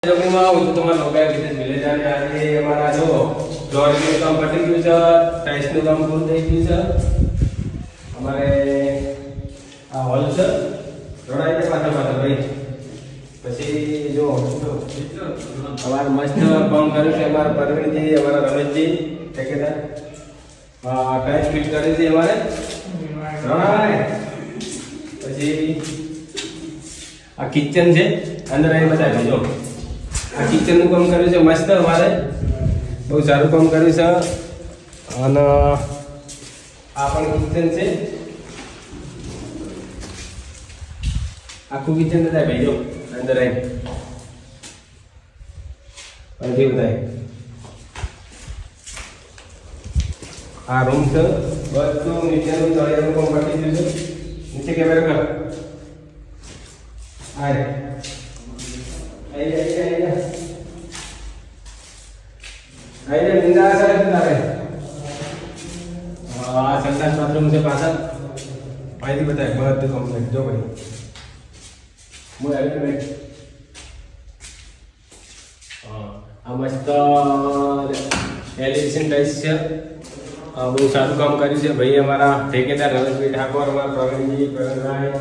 જમીનમાં આવું તો તમારા લોકા વિશે મિલે જાને આજે અમારા જો ફ્લોરિંગનું કામ પતી ગયું છે, ટાઇલ્સનું કામ પૂરું થઈ ગયું છે. અમારે આ હોલ છે જોડાઈ છે પાછળ ભાઈ. પછી જો અમારે મસ્ત કામ કર્યું છે અમારા પરવીનજી, અમારા રમેશજી ઠેકેદાર. ટાઇલ્સ ફિટ કરી છે અમારે રણાવાને. પછી આ કિચન છે અંદર આવી બતાવી જો આ કિચનનું કામ કર્યું છે મસ્ત, અમારે બહુ સારું કામ કર્યું છે. અને આ પણ કિચન છે, આખું કિચન બતાય ભાઈ જો અંદર આવી અહીંથી બતાય. આ રૂમ છે બધું નીચેનું તળિયાનું કામ પતી ગયું છે. નીચે કેમેરા કર આય આઈ નિંદા સાહેબ તારે આ સંડાસ બાથરૂમ છે પાછળ અહીંથી બતાય બધું કમ્પ્લીટ જો ભાઈ. હું આવી ભાઈ આ મસ્ત એલિવેશન ટાઇલ્સ છે. બહુ સારું કામ કર્યું છે ભાઈ અમારા ઠેકેદાર રમેશભાઈ ઠાકોર, અમારા પ્રવીણજી પ્રવીણભાઈ